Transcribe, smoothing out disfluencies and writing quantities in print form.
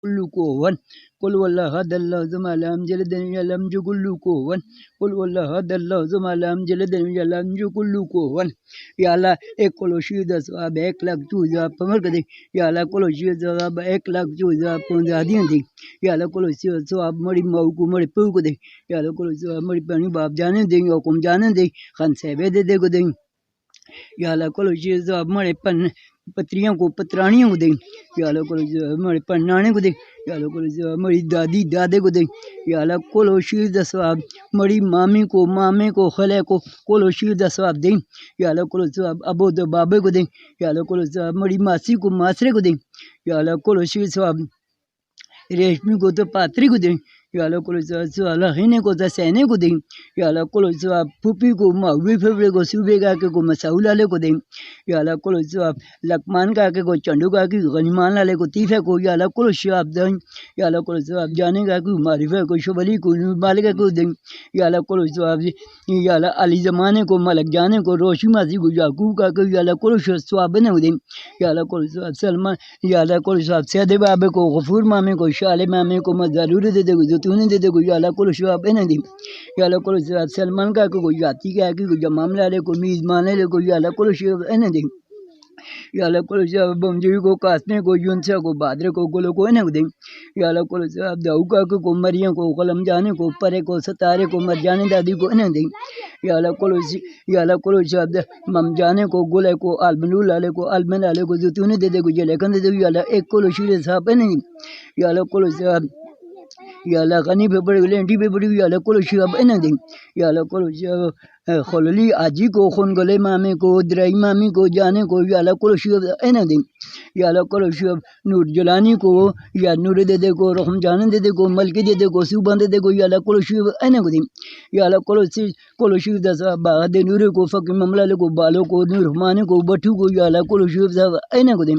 كل كوهن قل والله هذا الله زما لم جلد لم كل كوهن قل والله هذا الله زما لم جلد لم كل كوهن یا اللہ ایک کلو شید ثواب 1,00,000 پمر کر دے یا اللہ کلو شید ثواب 1,00,000 پنجا دین دے یا اللہ کلو شید ثواب مڑی ماؤ کو مڑی پو کو دے یا اللہ کلو ثواب مڑی پانی باپ جانے دے حکم جانے دے خان صاحب دے کو دے یا اللہ کلو شید ثواب مڑے پن پتریاں کو پترانیوں کو دے یا اللہ کلو ثواب مڑے پنانے کو دے یا اللہ کلو ثواب مڑی دادی دادے کو دے یا اللہ کلو شید ثواب مڑی مامی کو مامے کو خلے کو کلو شید ثواب دے یا اللہ کلو ثواب ابو دو بابے کو دے یا اللہ کلو ثواب مڑی ماسی کو ماسرے کو دے یا اللہ کلو شید ثواب ریشمی کو تو پاتری کو دے یا اللہ کلو ثواب لہینے کو تو سینے کو دے یا اللہ کلو ثواب پھوپھی کو ماوی پھپڑے کو صوبے کا کے کو مساؤ لالے کو دے یا اللہ کلو ثواب لکمان کا کے کو چنڈو کا کے غنیمان لالے کو تیفے کو یا اللہ کلو ثواب دے یا اللہ کلو ثواب جانے کا کو معرفہ کو شبلی کو مالک کو دے یا اللہ کلو ثواب یا اللہ علی زمانے کو ملک جانے کو روشی ماسی کو یعقوب کا کو یا اللہ کلو ثواب نے دے یا اللہ کلو ثواب سلمان یا اللہ کلو ثواب سید بابے کو غفور مامے کو شال مامے کو مضرور دے دے تو نے دے دے کو یا اللہ کلو ثواب نے دے یا اللہ کلو ثواب سلمان کا کو جاتی کا کو جمام لالے کو میزمان لے کو یا اللہ کلو ثواب نے دے یا اللہ کلو ثواب بمجوی کو قاسمے کو یونسا کو بادرے کو گلو کو نے دے یا اللہ کلو ثواب داؤکا کو مریم کو قلم جانے کو پرے کو ستارے کو مر جانے دادی کو نے دے یا اللہ کلو ثواب مم جانے کو گلے کو المنو لالے کو المن لالے کو جو تو نے دے دے کو جلے کن دے دے یا اللہ ایک کلو شیر صاحب نے یا اللہ کلو ثواب یا اللہ غنی پہ بڑی لینڈی پہ بڑی یا اللہ کلو ثواب نے دے یا اللہ کلو ثواب خللی آجی کو خون گلے مامے کو درائی مامی کو جانے کو یا اللہ کلو ثواب نے دے یا اللہ کلو ثواب نور جلانی کو یا نور دے دے کو رحم جانے دے دے کو ملک دے دے کو صوبان دے دے کو یا اللہ کلو ثواب نے کو دے یا اللہ کلو ثواب باغ دے نور کو فقی مملہ کو بالو کو نور رحمانے کو بٹھو کو یا اللہ کلو ثواب نے کو دے